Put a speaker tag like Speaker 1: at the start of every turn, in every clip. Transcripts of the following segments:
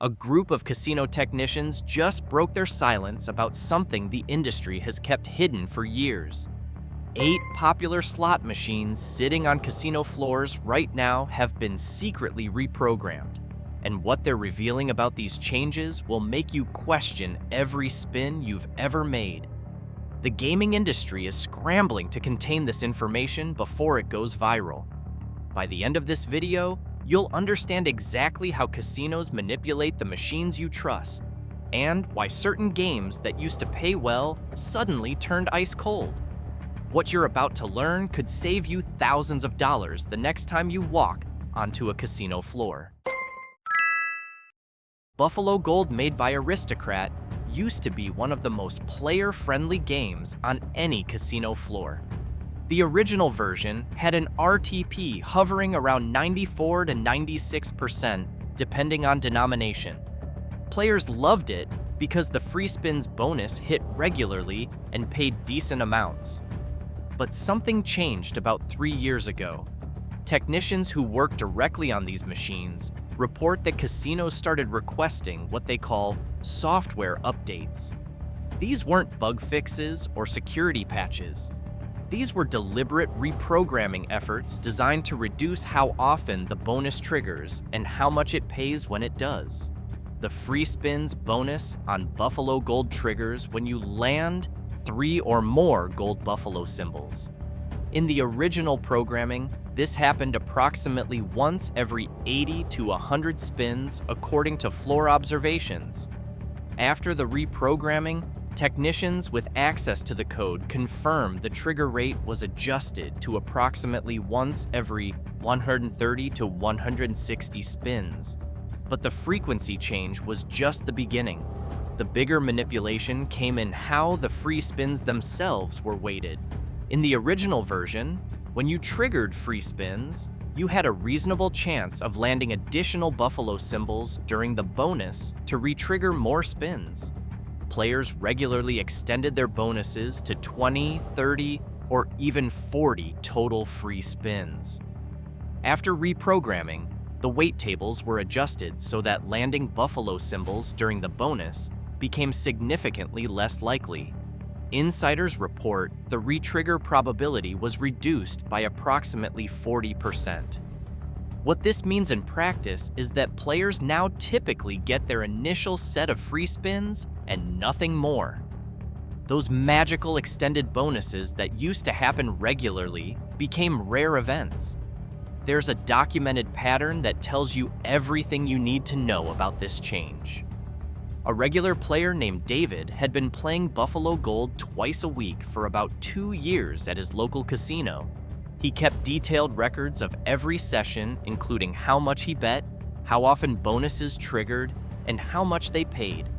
Speaker 1: A group of casino technicians just broke their silence about something the industry has kept hidden for years. 8 popular slot machines sitting on casino floors right now have been secretly reprogrammed, and what they're revealing about these changes will make you question every spin you've ever made. The gaming industry is scrambling to contain this information before it goes viral. By the end of this video, you'll understand exactly how casinos manipulate the machines you trust, and why certain games that used to pay well suddenly turned ice cold. What you're about to learn could save you thousands of dollars the next time you walk onto a casino floor. Buffalo Gold, made by Aristocrat, used to be one of the most player-friendly games on any casino floor. The original version had an RTP hovering around 94 to 96%, depending on denomination. Players loved it because the free spins bonus hit regularly and paid decent amounts. But something changed about 3 years ago. Technicians who work directly on these machines report that casinos started requesting what they call software updates. These weren't bug fixes or security patches. These were deliberate reprogramming efforts designed to reduce how often the bonus triggers and how much it pays when it does. The free spins bonus on Buffalo Gold triggers when you land 3 or more gold buffalo symbols. In the original programming, this happened approximately once every 80 to 100 spins according to floor observations. After the reprogramming, technicians with access to the code confirmed the trigger rate was adjusted to approximately once every 130 to 160 spins. But the frequency change was just the beginning. The bigger manipulation came in how the free spins themselves were weighted. In the original version, when you triggered free spins, you had a reasonable chance of landing additional buffalo symbols during the bonus to re-trigger more spins. Players regularly extended their bonuses to 20, 30, or even 40 total free spins. After reprogramming, the weight tables were adjusted so that landing buffalo symbols during the bonus became significantly less likely. Insiders report the re-trigger probability was reduced by approximately 40%. What this means in practice is that players now typically get their initial set of free spins and nothing more. Those magical extended bonuses that used to happen regularly became rare events. There's a documented pattern that tells you everything you need to know about this change. A regular player named David had been playing Buffalo Gold twice a week for about 2 years at his local casino. He kept detailed records of every session, including how much he bet, how often bonuses triggered, and how much they paid.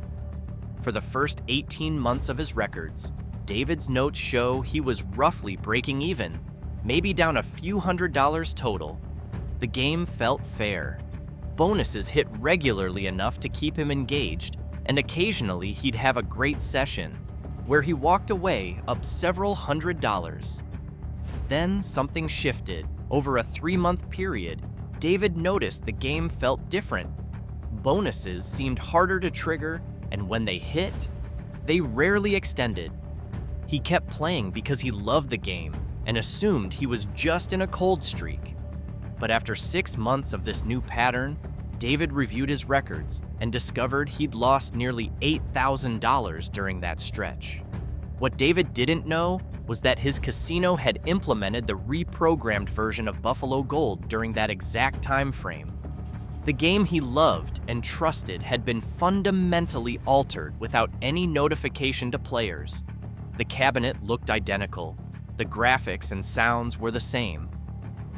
Speaker 1: For the first 18 months of his records, David's notes show he was roughly breaking even, maybe down a few $100s total. The game felt fair. Bonuses hit regularly enough to keep him engaged, and occasionally he'd have a great session, where he walked away up several $100s. Then something shifted. Over a 3-month period, David noticed the game felt different. Bonuses seemed harder to trigger, and when they hit, they rarely extended. He kept playing because he loved the game and assumed he was just in a cold streak. But after 6 months of this new pattern, David reviewed his records and discovered he'd lost nearly $8,000 during that stretch. What David didn't know was that his casino had implemented the reprogrammed version of Buffalo Gold during that exact time frame. The game he loved and trusted had been fundamentally altered without any notification to players. The cabinet looked identical. The graphics and sounds were the same.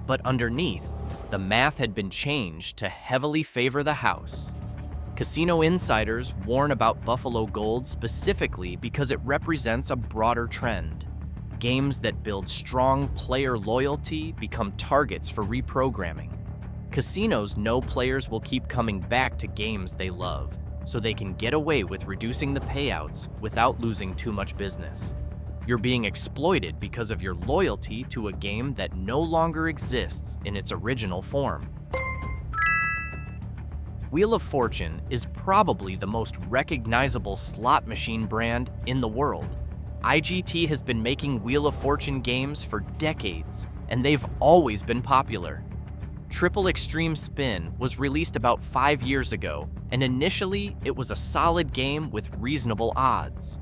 Speaker 1: But underneath, the math had been changed to heavily favor the house. Casino insiders warn about Buffalo Gold specifically because it represents a broader trend. Games that build strong player loyalty become targets for reprogramming. Casinos know players will keep coming back to games they love, so they can get away with reducing the payouts without losing too much business. You're being exploited because of your loyalty to a game that no longer exists in its original form. Wheel of Fortune is probably the most recognizable slot machine brand in the world. IGT has been making Wheel of Fortune games for decades, and they've always been popular. Triple Extreme Spin was released about 5 years ago, and initially it was a solid game with reasonable odds.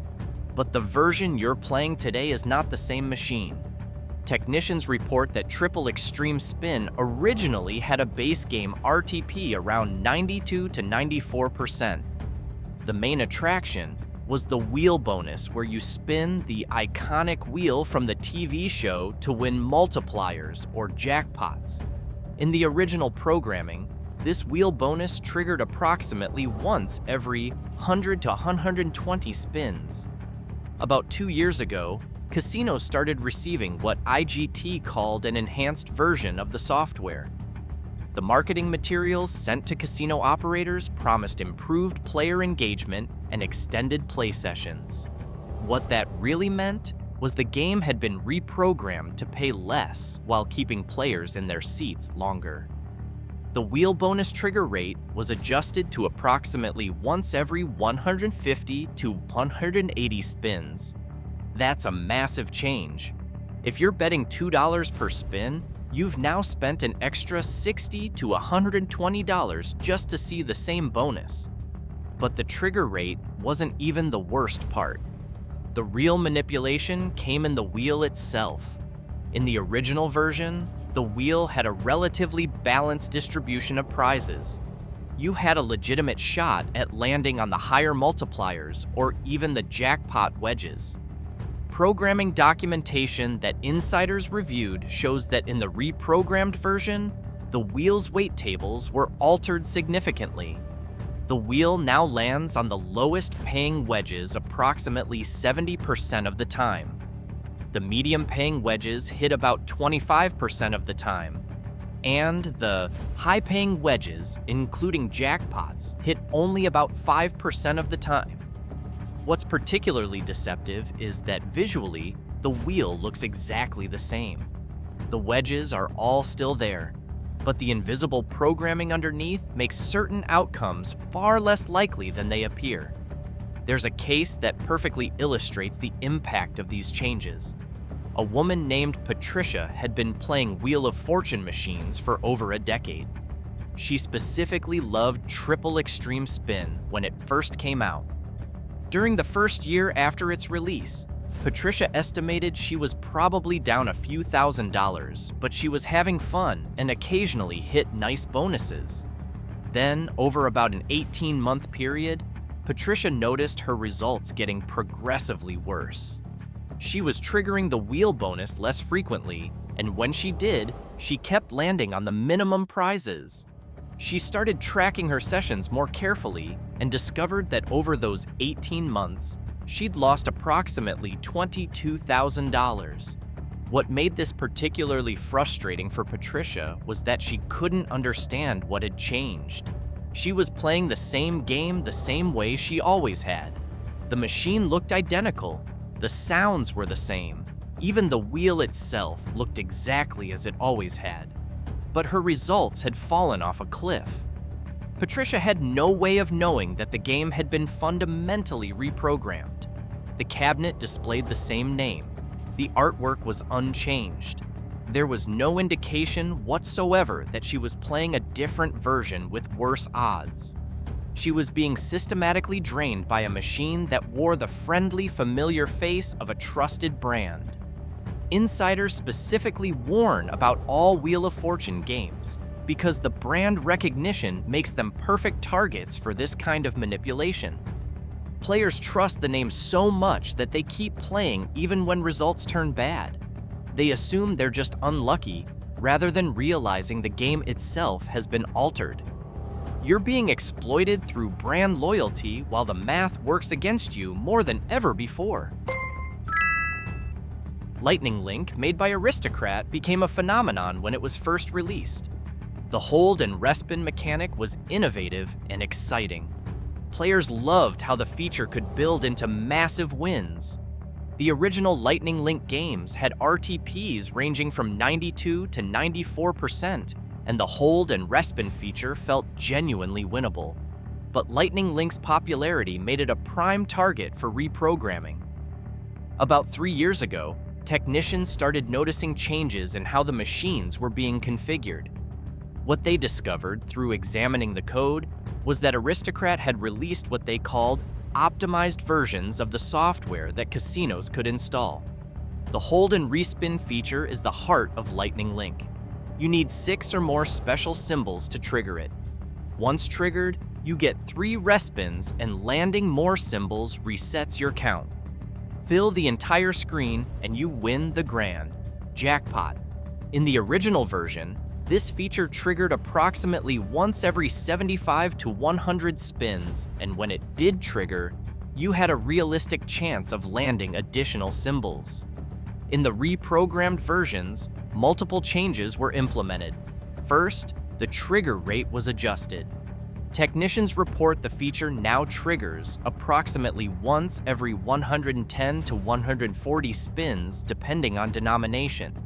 Speaker 1: But the version you're playing today is not the same machine. Technicians report that Triple Extreme Spin originally had a base game RTP around 92 to 94%. The main attraction was the wheel bonus, where you spin the iconic wheel from the TV show to win multipliers or jackpots. In the original programming, this wheel bonus triggered approximately once every 100 to 120 spins. About 2 years ago, casinos started receiving what IGT called an enhanced version of the software. The marketing materials sent to casino operators promised improved player engagement and extended play sessions. What that really meant was the game had been reprogrammed to pay less while keeping players in their seats longer. The wheel bonus trigger rate was adjusted to approximately once every 150 to 180 spins. That's a massive change. If you're betting $2 per spin, you've now spent an extra $60 to $120 just to see the same bonus. But the trigger rate wasn't even the worst part. The real manipulation came in the wheel itself. In the original version, the wheel had a relatively balanced distribution of prizes. You had a legitimate shot at landing on the higher multipliers or even the jackpot wedges. Programming documentation that insiders reviewed shows that in the reprogrammed version, the wheel's weight tables were altered significantly. The wheel now lands on the lowest paying wedges approximately 70% of the time. The medium paying wedges hit about 25% of the time, and the high paying wedges, including jackpots, hit only about 5% of the time. What's particularly deceptive is that visually, the wheel looks exactly the same. The wedges are all still there, but the invisible programming underneath makes certain outcomes far less likely than they appear. There's a case that perfectly illustrates the impact of these changes. A woman named Patricia had been playing Wheel of Fortune machines for over a decade. She specifically loved Triple Extreme Spin when it first came out. During the first year after its release, Patricia estimated she was probably down a few $1,000s, but she was having fun and occasionally hit nice bonuses. Then, over about an 18-month period, Patricia noticed her results getting progressively worse. She was triggering the wheel bonus less frequently, and when she did, she kept landing on the minimum prizes. She started tracking her sessions more carefully and discovered that over those 18 months, she'd lost approximately $22,000. What made this particularly frustrating for Patricia was that she couldn't understand what had changed. She was playing the same game the same way she always had. The machine looked identical. The sounds were the same. Even the wheel itself looked exactly as it always had. But her results had fallen off a cliff. Patricia had no way of knowing that the game had been fundamentally reprogrammed. The cabinet displayed the same name. The artwork was unchanged. There was no indication whatsoever that she was playing a different version with worse odds. She was being systematically drained by a machine that wore the friendly, familiar face of a trusted brand. Insiders specifically warn about all Wheel of Fortune games because the brand recognition makes them perfect targets for this kind of manipulation. Players trust the name so much that they keep playing even when results turn bad. They assume they're just unlucky rather than realizing the game itself has been altered. You're being exploited through brand loyalty while the math works against you more than ever before. Lightning Link, made by Aristocrat, became a phenomenon when it was first released. The hold and respin mechanic was innovative and exciting. Players loved how the feature could build into massive wins. The original Lightning Link games had RTPs ranging from 92 to 94%, and the hold and respin feature felt genuinely winnable. But Lightning Link's popularity made it a prime target for reprogramming. About 3 years ago, technicians started noticing changes in how the machines were being configured. What they discovered through examining the code was that Aristocrat had released what they called optimized versions of the software that casinos could install. The hold and respin feature is the heart of Lightning Link. You need 6 or more special symbols to trigger it. Once triggered, you get 3 respins, and landing more symbols resets your count. Fill the entire screen and you win the grand jackpot. In the original version, this feature triggered approximately once every 75 to 100 spins, and when it did trigger, you had a realistic chance of landing additional symbols. In the reprogrammed versions, multiple changes were implemented. First, the trigger rate was adjusted. Technicians report the feature now triggers approximately once every 110 to 140 spins, depending on denomination.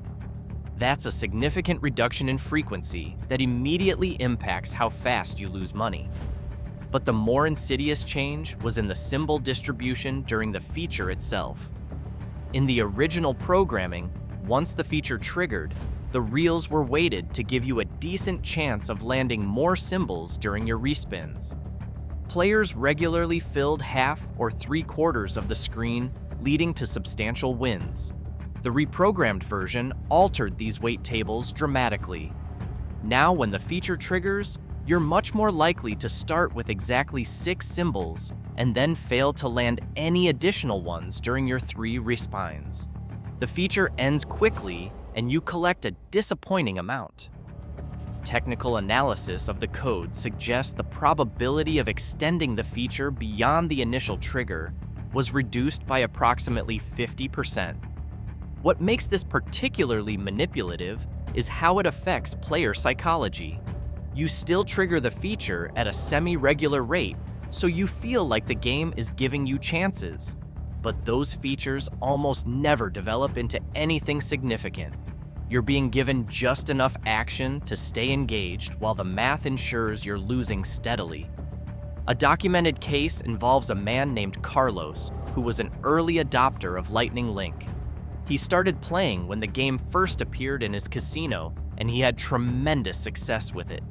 Speaker 1: That's a significant reduction in frequency that immediately impacts how fast you lose money. But the more insidious change was in the symbol distribution during the feature itself. In the original programming, once the feature triggered, the reels were weighted to give you a decent chance of landing more symbols during your respins. Players regularly filled half or 3/4 of the screen, leading to substantial wins. The reprogrammed version altered these weight tables dramatically. Now, when the feature triggers, you're much more likely to start with exactly 6 symbols and then fail to land any additional ones during your 3 respins. The feature ends quickly, and you collect a disappointing amount. Technical analysis of the code suggests the probability of extending the feature beyond the initial trigger was reduced by approximately 50%. What makes this particularly manipulative is how it affects player psychology. You still trigger the feature at a semi-regular rate, so you feel like the game is giving you chances. But those features almost never develop into anything significant. You're being given just enough action to stay engaged while the math ensures you're losing steadily. A documented case involves a man named Carlos, who was an early adopter of Lightning Link. He started playing when the game first appeared in his casino, and he had tremendous success with it.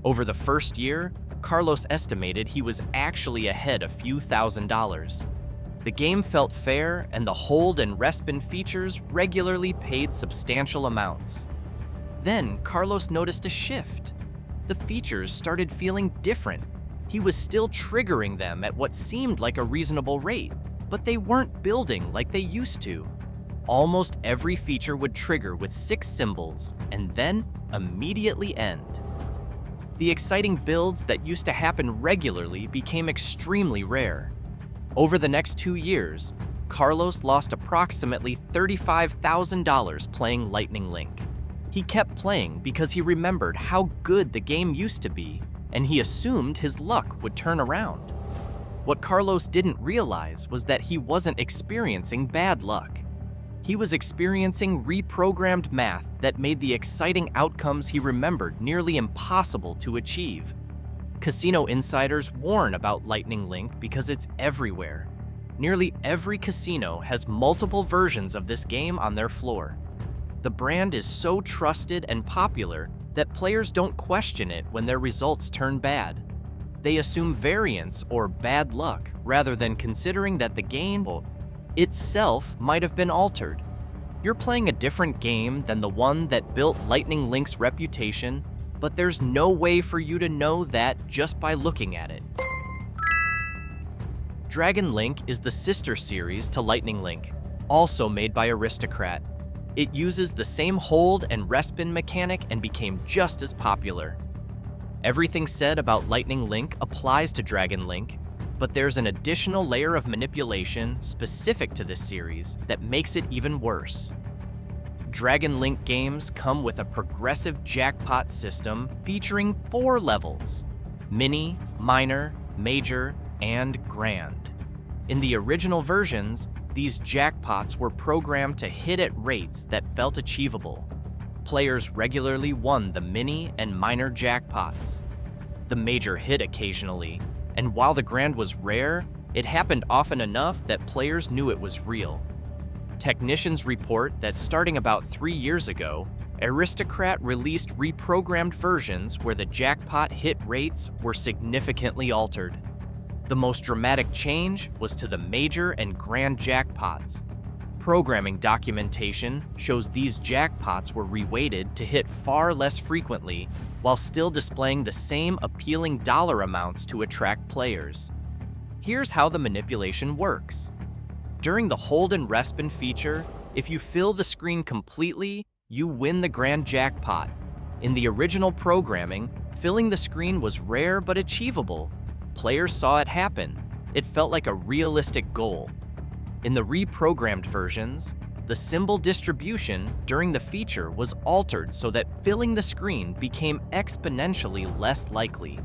Speaker 1: Over the first year, Carlos estimated he was actually ahead a few $1,000s. The game felt fair, and the hold and respin features regularly paid substantial amounts. Then, Carlos noticed a shift. The features started feeling different. He was still triggering them at what seemed like a reasonable rate, but they weren't building like they used to. Almost every feature would trigger with 6 symbols and then immediately end. The exciting builds that used to happen regularly became extremely rare. Over the next 2 years, Carlos lost approximately $35,000 playing Lightning Link. He kept playing because he remembered how good the game used to be, and he assumed his luck would turn around. What Carlos didn't realize was that he wasn't experiencing bad luck. He was experiencing reprogrammed math that made the exciting outcomes he remembered nearly impossible to achieve. Casino insiders warn about Lightning Link because it's everywhere. Nearly every casino has multiple versions of this game on their floor. The brand is so trusted and popular that players don't question it when their results turn bad. They assume variance or bad luck rather than considering that the game itself might have been altered. You're playing a different game than the one that built Lightning Link's reputation, but there's no way for you to know that just by looking at it. Dragon Link is the sister series to Lightning Link, also made by Aristocrat. It uses the same hold and respin mechanic and became just as popular. Everything said about Lightning Link applies to Dragon Link, but there's an additional layer of manipulation specific to this series that makes it even worse. Dragon Link games come with a progressive jackpot system featuring 4 levels: mini, minor, major, and grand. In the original versions, these jackpots were programmed to hit at rates that felt achievable. players regularly won the mini and minor jackpots. The major hit occasionally, and while the grand was rare, it happened often enough that players knew it was real. Technicians report that starting about 3 years ago, Aristocrat released reprogrammed versions where the jackpot hit rates were significantly altered. The most dramatic change was to the major and grand jackpots. Programming documentation shows these jackpots were reweighted to hit far less frequently while still displaying the same appealing dollar amounts to attract players. Here's how the manipulation works. During the hold and respin feature, if you fill the screen completely, you win the grand jackpot. In the original programming, filling the screen was rare but achievable. Players saw it happen. It felt like a realistic goal. In the reprogrammed versions, the symbol distribution during the feature was altered so that filling the screen became exponentially less likely.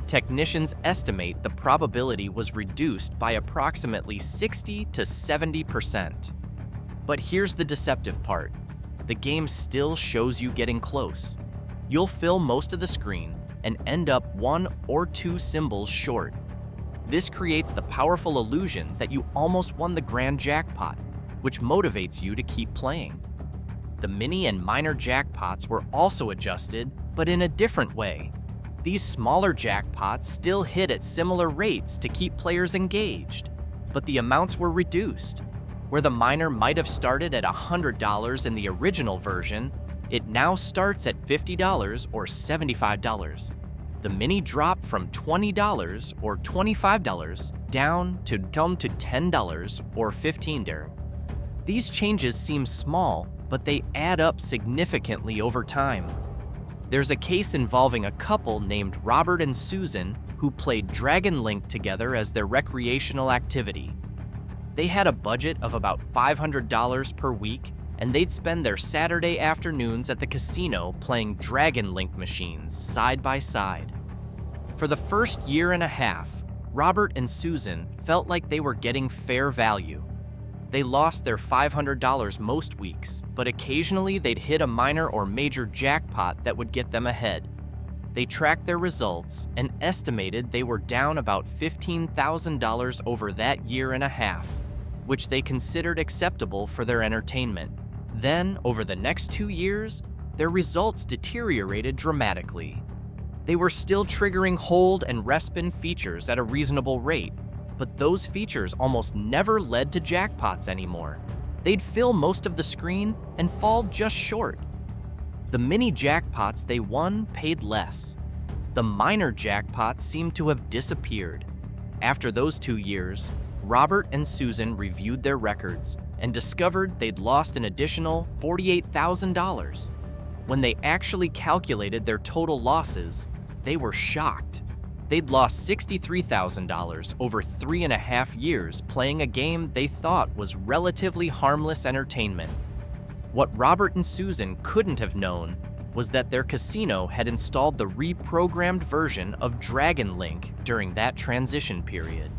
Speaker 1: Technicians estimate the probability was reduced by approximately 60 to 70%. But here's the deceptive part. The game still shows you getting close. You'll fill most of the screen and end up 1 or 2 symbols short. This creates the powerful illusion that you almost won the grand jackpot, which motivates you to keep playing. The mini and minor jackpots were also adjusted, but in a different way. These smaller jackpots still hit at similar rates to keep players engaged, but the amounts were reduced. Where the minor might have started at $100 in the original version, it now starts at $50 or $75. The mini dropped from $20 or $25 down to $10 or $15. These changes seem small, but they add up significantly over time. There's a case involving a couple named Robert and Susan who played Dragon Link together as their recreational activity. They had a budget of about $500 per week, and they'd spend their Saturday afternoons at the casino playing Dragon Link machines side by side. For the first year and a half, Robert and Susan felt like they were getting fair value. They lost their $500 most weeks, but occasionally they'd hit a minor or major jackpot that would get them ahead. They tracked their results and estimated they were down about $15,000 over that year and a half, which they considered acceptable for their entertainment. Then, over the next 2 years, their results deteriorated dramatically. They were still triggering hold and respin features at a reasonable rate, but those features almost never led to jackpots anymore. They'd fill most of the screen and fall just short. The mini jackpots they won paid less. The minor jackpots seemed to have disappeared. After those 2 years, Robert and Susan reviewed their records and discovered they'd lost an additional $48,000. When they actually calculated their total losses, they were shocked. They'd lost $63,000 over 3.5 years playing a game they thought was relatively harmless entertainment. What Robert and Susan couldn't have known was that their casino had installed the reprogrammed version of Dragon Link during that transition period.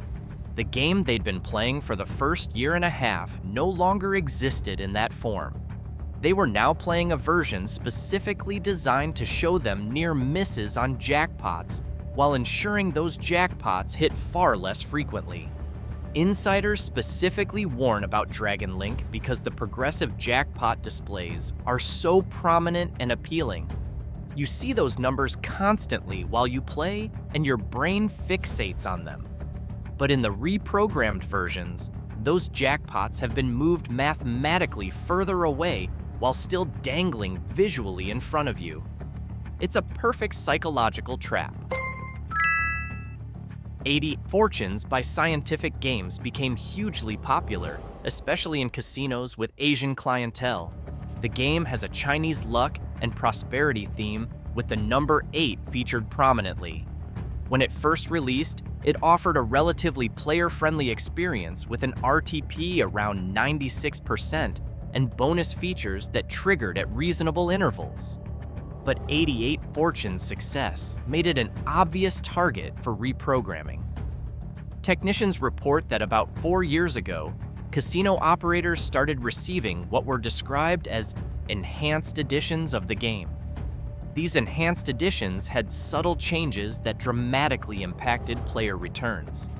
Speaker 1: The game they'd been playing for the first year and a half no longer existed in that form. They were now playing a version specifically designed to show them near misses on jackpots while ensuring those jackpots hit far less frequently. Insiders specifically warn about Dragon Link because the progressive jackpot displays are so prominent and appealing. You see those numbers constantly while you play, and your brain fixates on them. But in the reprogrammed versions, those jackpots have been moved mathematically further away while still dangling visually in front of you. It's a perfect psychological trap. 80 Fortunes by Scientific Games became hugely popular, especially in casinos with Asian clientele. The game has a Chinese luck and prosperity theme with the number 8 featured prominently. When it first released, it offered a relatively player-friendly experience with an RTP around 96% and bonus features that triggered at reasonable intervals. But 88 Fortunes' success made it an obvious target for reprogramming. Technicians report that about 4 years ago, casino operators started receiving what were described as enhanced editions of the game. These enhanced editions had subtle changes that dramatically impacted player returns.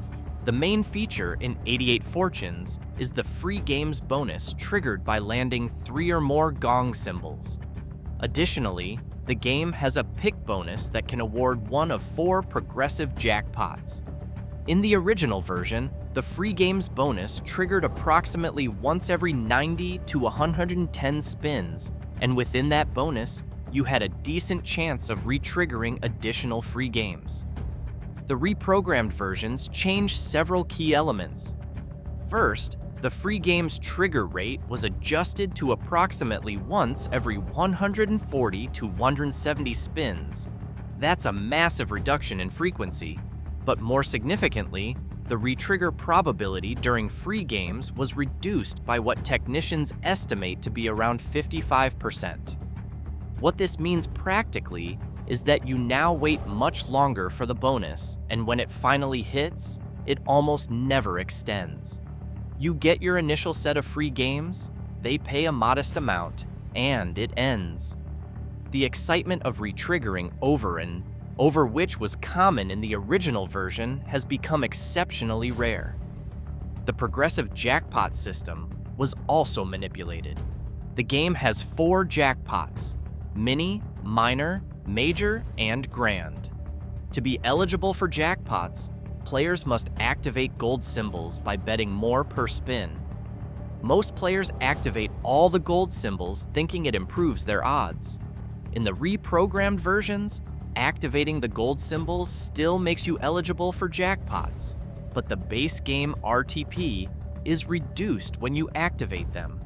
Speaker 1: The main feature in 88 Fortunes is the free games bonus triggered by landing 3 or more gong symbols. Additionally, the game has a pick bonus that can award 1 of 4 progressive jackpots. In the original version, the free games bonus triggered approximately once every 90 to 110 spins, and within that bonus, you had a decent chance of re-triggering additional free games. The reprogrammed versions changed several key elements. First, the free games trigger rate was adjusted to approximately once every 140 to 170 spins. That's a massive reduction in frequency, but more significantly, the retrigger probability during free games was reduced by what technicians estimate to be around 55%. What this means practically is that you now wait much longer for the bonus, and when it finally hits, it almost never extends. You get your initial set of free games, they pay a modest amount, and it ends. The excitement of retriggering over which was common in the original version has become exceptionally rare. The progressive jackpot system was also manipulated. The game has 4 jackpots: mini, minor, major, and grand. To be eligible for jackpots, players must activate gold symbols by betting more per spin. Most players activate all the gold symbols thinking it improves their odds. In the reprogrammed versions, activating the gold symbols still makes you eligible for jackpots, but the base game RTP is reduced when you activate them.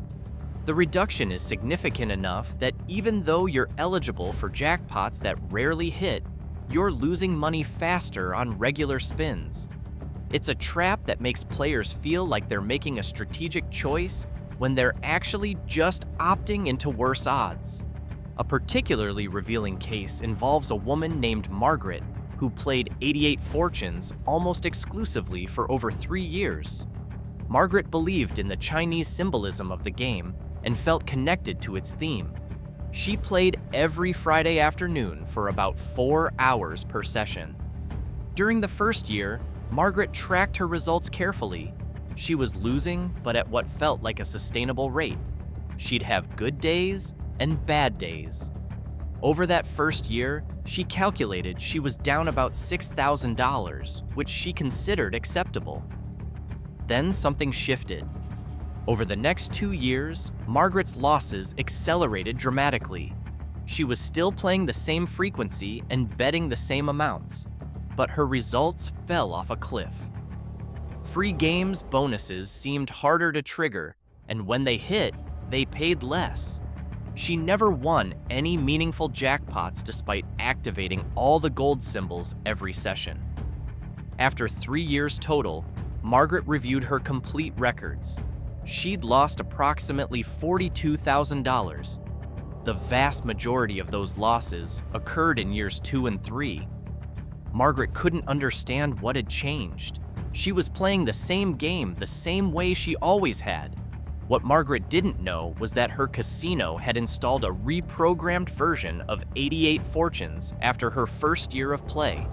Speaker 1: The reduction is significant enough that even though you're eligible for jackpots that rarely hit, you're losing money faster on regular spins. It's a trap that makes players feel like they're making a strategic choice when they're actually just opting into worse odds. A particularly revealing case involves a woman named Margaret who played 88 Fortunes almost exclusively for over 3 years. Margaret believed in the Chinese symbolism of the game and felt connected to its theme. She played every Friday afternoon for about 4 hours per session. During the first year, Margaret tracked her results carefully. She was losing, but at what felt like a sustainable rate. She'd have good days and bad days. Over that first year, she calculated she was down about $6,000, which she considered acceptable. Then something shifted. Over the next 2 years, Margaret's losses accelerated dramatically. She was still playing the same frequency and betting the same amounts, but her results fell off a cliff. Free games bonuses seemed harder to trigger, and when they hit, they paid less. She never won any meaningful jackpots despite activating all the gold symbols every session. After 3 years total, Margaret reviewed her complete records. She'd lost approximately $42,000. The vast majority of those losses occurred in years 2 and 3. Margaret couldn't understand what had changed. She was playing the same game the same way she always had. What Margaret didn't know was that her casino had installed a reprogrammed version of 88 Fortunes after her first year of play.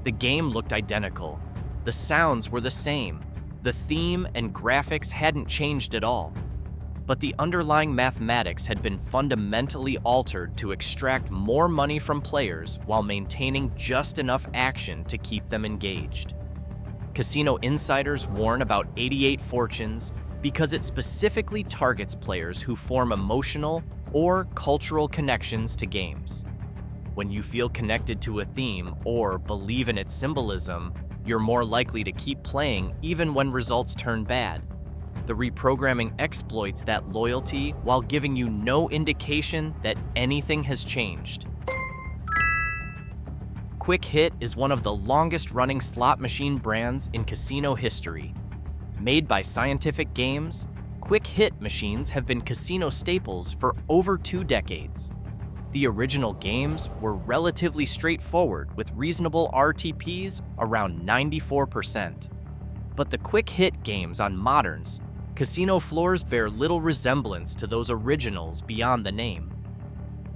Speaker 1: The game looked identical. The sounds were the same. The theme and graphics hadn't changed at all. But the underlying mathematics had been fundamentally altered to extract more money from players while maintaining just enough action to keep them engaged. Casino insiders warn about 88 Fortunes because it specifically targets players who form emotional or cultural connections to games. When you feel connected to a theme or believe in its symbolism, you're more likely to keep playing even when results turn bad. The reprogramming exploits that loyalty while giving you no indication that anything has changed. Quick Hit is one of the longest-running slot machine brands in casino history. Made by Scientific Games, Quick Hit machines have been casino staples for over 2 decades. The original games were relatively straightforward with reasonable RTPs around 94%. But the Quick Hit games on moderns casino floors bear little resemblance to those originals beyond the name.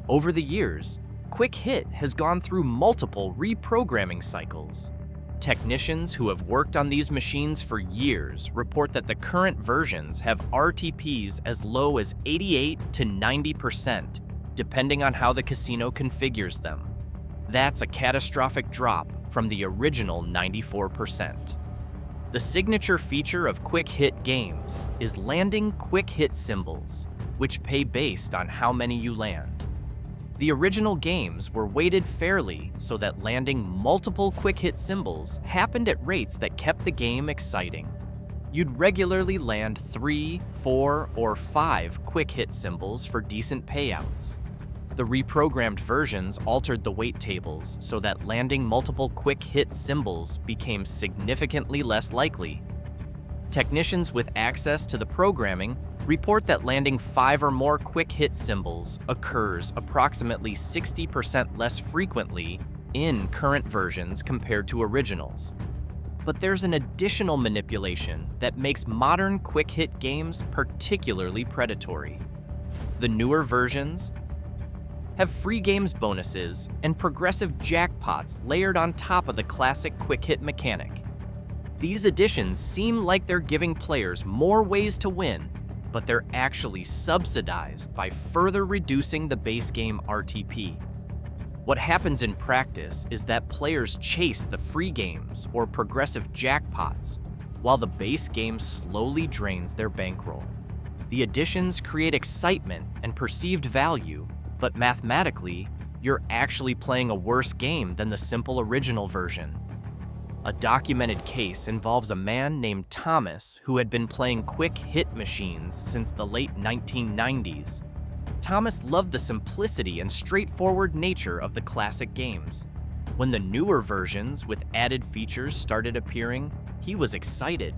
Speaker 1: Over the years, Quick Hit has gone through multiple reprogramming cycles. Technicians who have worked on these machines for years report that the current versions have RTPs as low as 88 to 90%, depending on how the casino configures them. That's a catastrophic drop from the original 94%. The signature feature of Quick Hit games is landing quick hit symbols, which pay based on how many you land. The original games were weighted fairly so that landing multiple quick hit symbols happened at rates that kept the game exciting. You'd regularly land 3, 4, or 5 quick hit symbols for decent payouts. The reprogrammed versions altered the weight tables so that landing multiple quick hit symbols became significantly less likely. Technicians with access to the programming report that landing 5 or more quick hit symbols occurs approximately 60% less frequently in current versions compared to originals. But there's an additional manipulation that makes modern quick hit games particularly predatory. The newer versions have free games bonuses and progressive jackpots layered on top of the classic quick hit mechanic. These additions seem like they're giving players more ways to win, but they're actually subsidized by further reducing the base game RTP. What happens in practice is that players chase the free games or progressive jackpots, while the base game slowly drains their bankroll. The additions create excitement and perceived value, but mathematically, you're actually playing a worse game than the simple original version. A documented case involves a man named Thomas who had been playing quick hit machines since the late 1990s. Thomas loved the simplicity and straightforward nature of the classic games. When the newer versions with added features started appearing, he was excited.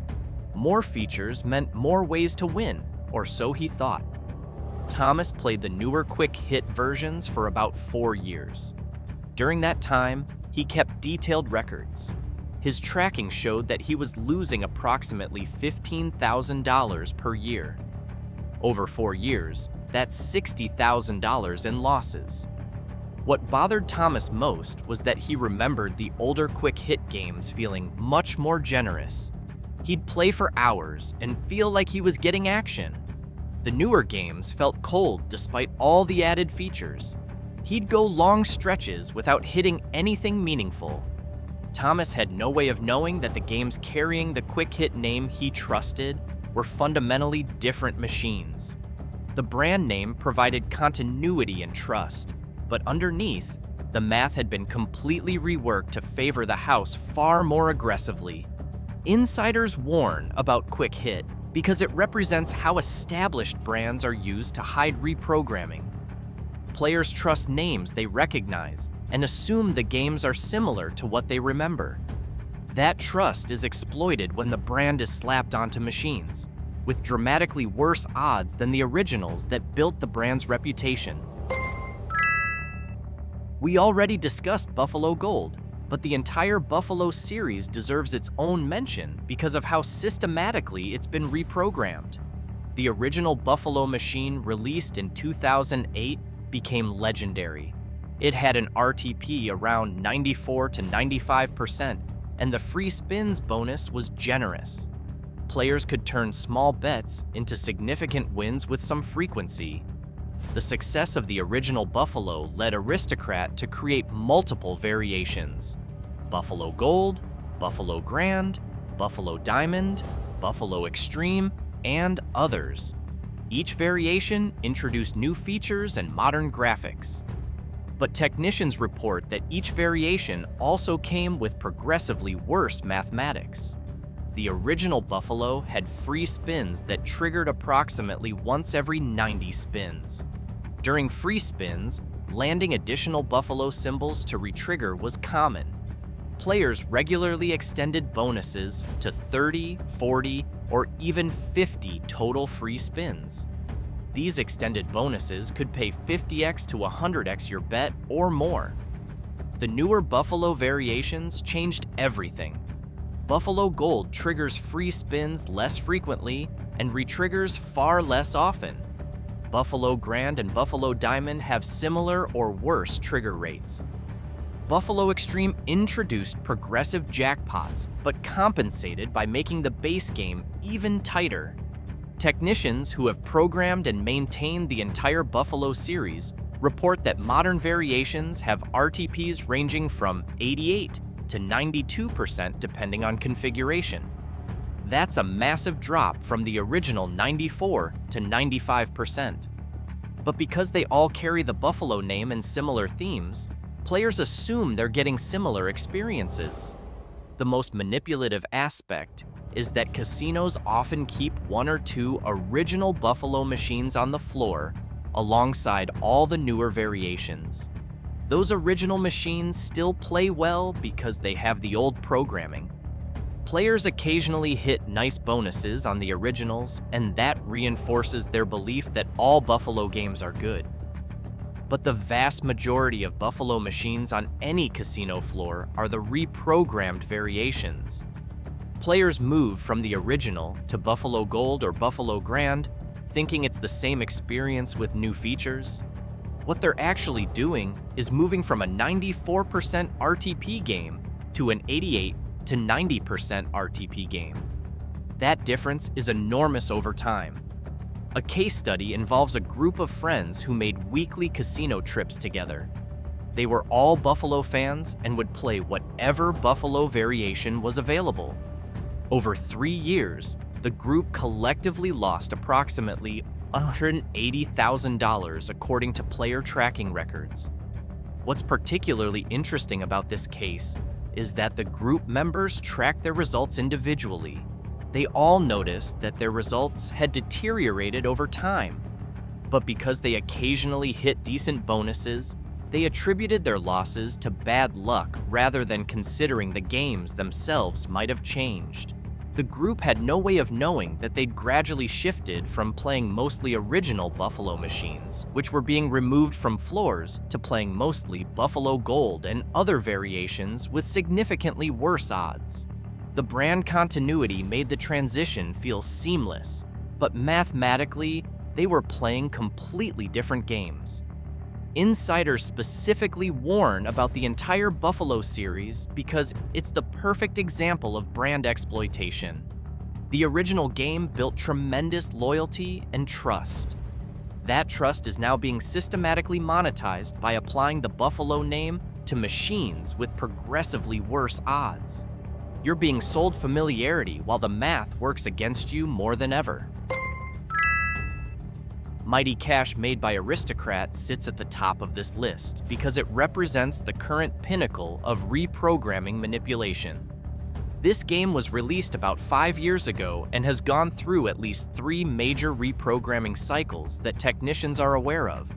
Speaker 1: More features meant more ways to win, or so he thought. Thomas played the newer quick hit versions for about 4 years. During that time, he kept detailed records. His tracking showed that he was losing approximately $15,000 per year. Over 4 years, that's $60,000 in losses. What bothered Thomas most was that he remembered the older quick hit games feeling much more generous. He'd play for hours and feel like he was getting action. The newer games felt cold despite all the added features. He'd go long stretches without hitting anything meaningful. Thomas had no way of knowing that the games carrying the quick hit name he trusted were fundamentally different machines. The brand name provided continuity and trust, but underneath, the math had been completely reworked to favor the house far more aggressively. Insiders warn about Quick Hit because it represents how established brands are used to hide reprogramming. Players trust names they recognize and assume the games are similar to what they remember. That trust is exploited when the brand is slapped onto machines, with dramatically worse odds than the originals that built the brand's reputation. We already discussed Buffalo Gold, but the entire Buffalo series deserves its own mention because of how systematically it's been reprogrammed. The original Buffalo machine, released in 2008, became legendary. It had an RTP around 94 to 95%, and the free spins bonus was generous. Players could turn small bets into significant wins with some frequency. The success of the original Buffalo led Aristocrat to create multiple variations: Buffalo Gold, Buffalo Grand, Buffalo Diamond, Buffalo Extreme, and others. Each variation introduced new features and modern graphics. But technicians report that each variation also came with progressively worse mathematics. The original Buffalo had free spins that triggered approximately once every 90 spins. During free spins, landing additional Buffalo symbols to retrigger was common. Players regularly extended bonuses to 30, 40, or even 50 total free spins. These extended bonuses could pay 50x to 100x your bet or more. The newer Buffalo variations changed everything. Buffalo Gold triggers free spins less frequently and retriggers far less often. Buffalo Grand and Buffalo Diamond have similar or worse trigger rates. Buffalo Extreme introduced progressive jackpots, but compensated by making the base game even tighter. Technicians who have programmed and maintained the entire Buffalo series report that modern variations have RTPs ranging from 88 to 92% depending on configuration. That's a massive drop from the original 94 to 95%. But because they all carry the Buffalo name and similar themes, players assume they're getting similar experiences. The most manipulative aspect is that casinos often keep one or two original Buffalo machines on the floor alongside all the newer variations. Those original machines still play well because they have the old programming. Players occasionally hit nice bonuses on the originals, and that reinforces their belief that all Buffalo games are good. But the vast majority of Buffalo machines on any casino floor are the reprogrammed variations. Players move from the original to Buffalo Gold or Buffalo Grand, thinking it's the same experience with new features. What they're actually doing is moving from a 94% RTP game to an 88 to 90% RTP game. That difference is enormous over time. A case study involves a group of friends who made weekly casino trips together. They were all Buffalo fans and would play whatever Buffalo variation was available. Over 3 years, the group collectively lost approximately $180,000 according to player tracking records. What's particularly interesting about this case is that the group members tracked their results individually. They all noticed that their results had deteriorated over time. But because they occasionally hit decent bonuses, they attributed their losses to bad luck rather than considering the games themselves might have changed. The group had no way of knowing that they'd gradually shifted from playing mostly original Buffalo machines, which were being removed from floors, to playing mostly Buffalo Gold and other variations with significantly worse odds. The brand continuity made the transition feel seamless, but mathematically, they were playing completely different games. Insiders specifically warn about the entire Buffalo series because it's the perfect example of brand exploitation. The original game built tremendous loyalty and trust. That trust is now being systematically monetized by applying the Buffalo name to machines with progressively worse odds. You're being sold familiarity while the math works against you more than ever. Mighty Cash made by Aristocrat sits at the top of this list because it represents the current pinnacle of reprogramming manipulation. This game was released about 5 years ago and has gone through at least 3 major reprogramming cycles that technicians are aware of.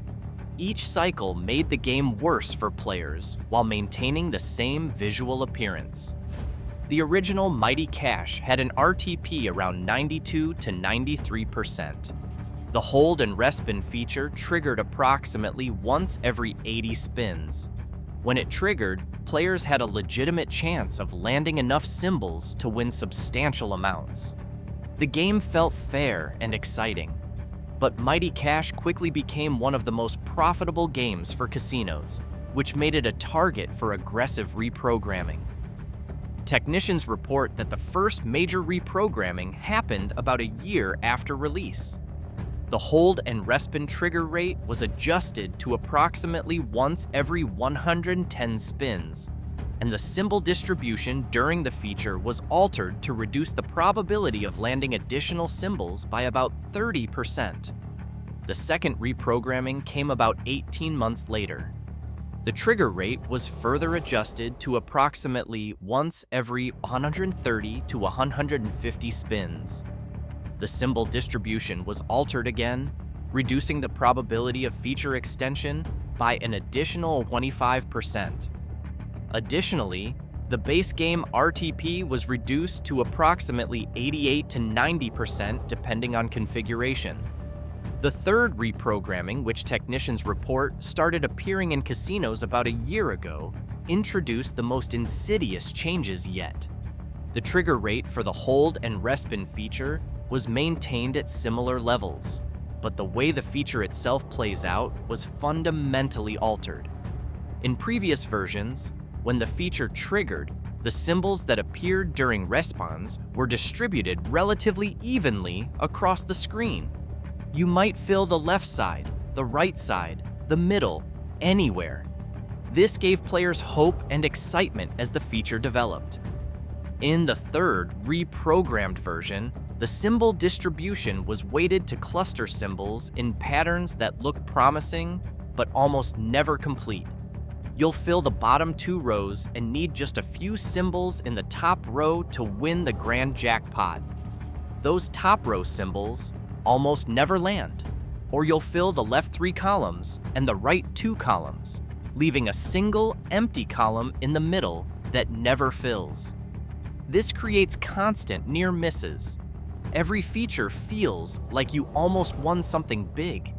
Speaker 1: Each cycle made the game worse for players while maintaining the same visual appearance. The original Mighty Cash had an RTP around 92 to 93%. The hold and respin feature triggered approximately once every 80 spins. When it triggered, players had a legitimate chance of landing enough symbols to win substantial amounts. The game felt fair and exciting, but Mighty Cash quickly became one of the most profitable games for casinos, which made it a target for aggressive reprogramming. Technicians report that the first major reprogramming happened about a year after release. The hold and respin trigger rate was adjusted to approximately once every 110 spins, and the symbol distribution during the feature was altered to reduce the probability of landing additional symbols by about 30%. The second reprogramming came about 18 months later. The trigger rate was further adjusted to approximately once every 130 to 150 spins. The symbol distribution was altered again, reducing the probability of feature extension by an additional 25%. Additionally, the base game RTP was reduced to approximately 88 to 90% depending on configuration. The third reprogramming, which technicians report started appearing in casinos about a year ago, introduced the most insidious changes yet. The trigger rate for the hold and respin feature was maintained at similar levels, but the way the feature itself plays out was fundamentally altered. In previous versions, when the feature triggered, the symbols that appeared during respawns were distributed relatively evenly across the screen. You might fill the left side, the right side, the middle, anywhere. This gave players hope and excitement as the feature developed. In the third, reprogrammed version, the symbol distribution was weighted to cluster symbols in patterns that look promising but almost never complete. You'll fill the bottom 2 rows and need just a few symbols in the top row to win the grand jackpot. Those top row symbols almost never land, or you'll fill the left 3 columns and the right 2 columns, leaving a single empty column in the middle that never fills. This creates constant near misses. Every feature feels like you almost won something big.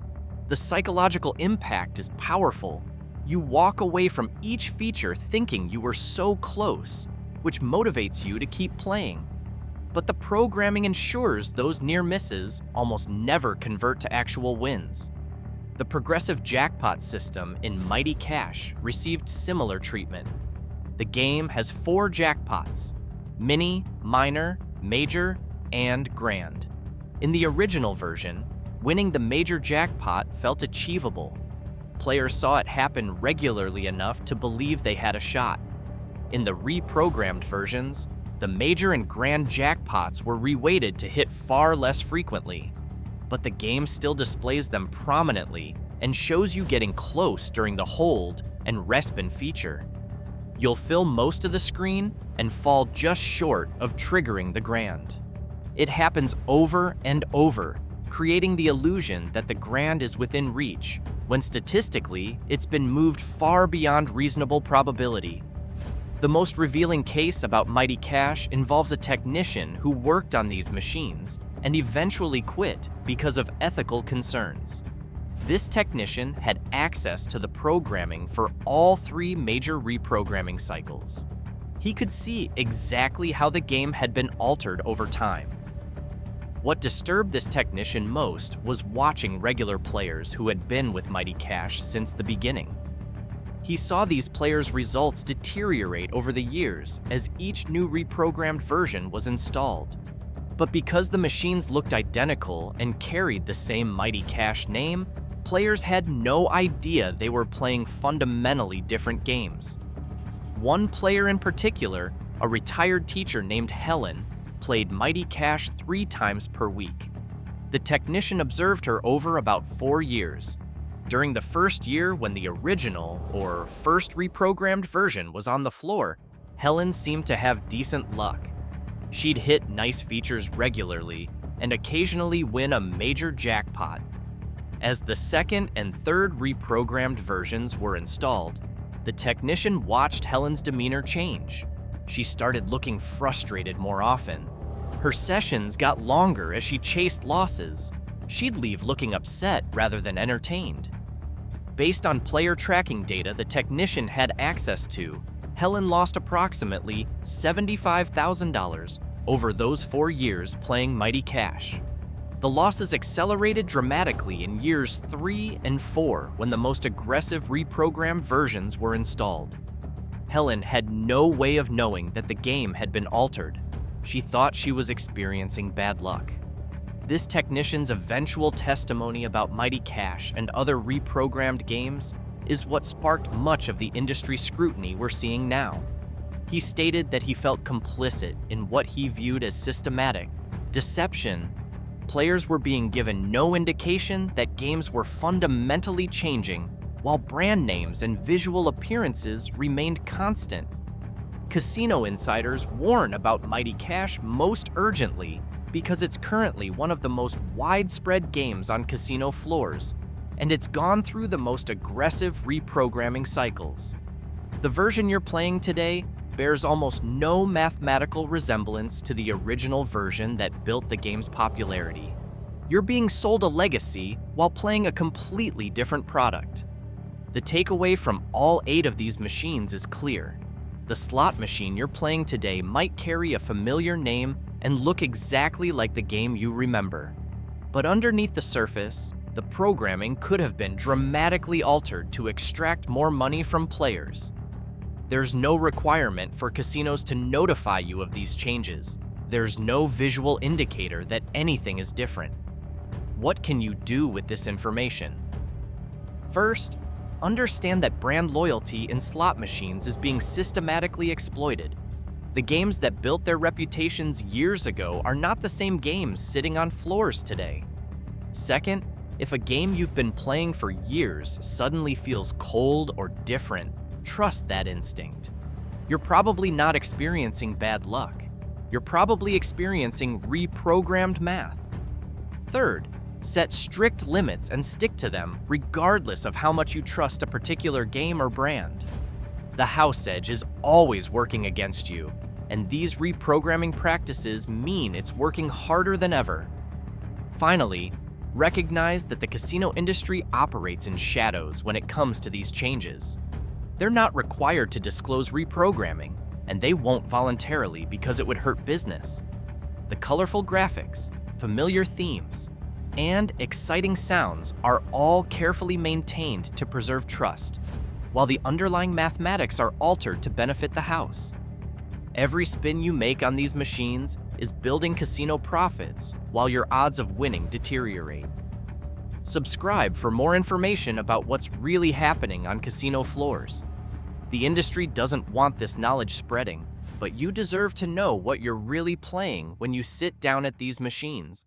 Speaker 1: The psychological impact is powerful. You walk away from each feature thinking you were so close, which motivates you to keep playing. But the programming ensures those near misses almost never convert to actual wins. The progressive jackpot system in Mighty Cash received similar treatment. The game has 4 jackpots: mini, minor, major, and grand. In the original version, winning the major jackpot felt achievable. Players saw it happen regularly enough to believe they had a shot. In the reprogrammed versions, the major and grand jackpots were reweighted to hit far less frequently, but the game still displays them prominently and shows you getting close during the hold and respin feature. You'll fill most of the screen and fall just short of triggering the grand. It happens over and over, creating the illusion that the grand is within reach, when statistically, it's been moved far beyond reasonable probability. The most revealing case about Mighty Cash involves a technician who worked on these machines and eventually quit because of ethical concerns. This technician had access to the programming for all 3 major reprogramming cycles. He could see exactly how the game had been altered over time. What disturbed this technician most was watching regular players who had been with Mighty Cash since the beginning. He saw these players' results deteriorate over the years as each new reprogrammed version was installed. But because the machines looked identical and carried the same Mighty Cash name, players had no idea they were playing fundamentally different games. One player in particular, a retired teacher named Helen, played Mighty Cash 3 times per week. The technician observed her over about 4 years. During the first year when the original, or first reprogrammed version was on the floor, Helen seemed to have decent luck. She'd hit nice features regularly and occasionally win a major jackpot. As the second and third reprogrammed versions were installed, the technician watched Helen's demeanor change. She started looking frustrated more often. Her sessions got longer as she chased losses. She'd leave looking upset rather than entertained. Based on player tracking data the technician had access to, Helen lost approximately $75,000 over those 4 years playing Mighty Cash. The losses accelerated dramatically in years 3 and 4 when the most aggressive reprogrammed versions were installed. Helen had no way of knowing that the game had been altered. She thought she was experiencing bad luck. This technician's eventual testimony about Mighty Cash and other reprogrammed games is what sparked much of the industry scrutiny we're seeing now. He stated that he felt complicit in what he viewed as systematic deception. Players were being given no indication that games were fundamentally changing, while brand names and visual appearances remained constant. Casino insiders warn about Mighty Cash most urgently because it's currently one of the most widespread games on casino floors, and it's gone through the most aggressive reprogramming cycles. The version you're playing today bears almost no mathematical resemblance to the original version that built the game's popularity. You're being sold a legacy while playing a completely different product. The takeaway from all 8 of these machines is clear. The slot machine you're playing today might carry a familiar name and look exactly like the game you remember. But underneath the surface, the programming could have been dramatically altered to extract more money from players. There's no requirement for casinos to notify you of these changes. There's no visual indicator that anything is different. What can you do with this information? First, understand that brand loyalty in slot machines is being systematically exploited. The games that built their reputations years ago are not the same games sitting on floors today. Second, if a game you've been playing for years suddenly feels cold or different, trust that instinct. You're probably not experiencing bad luck. You're probably experiencing reprogrammed math. Third, set strict limits and stick to them regardless of how much you trust a particular game or brand. The house edge is always working against you, and these reprogramming practices mean it's working harder than ever. Finally, recognize that the casino industry operates in shadows when it comes to these changes. They're not required to disclose reprogramming, and they won't voluntarily because it would hurt business. The colorful graphics, familiar themes, and exciting sounds are all carefully maintained to preserve trust, while the underlying mathematics are altered to benefit the house. Every spin you make on these machines is building casino profits while your odds of winning deteriorate. Subscribe for more information about what's really happening on casino floors. The industry doesn't want this knowledge spreading, but you deserve to know what you're really playing when you sit down at these machines.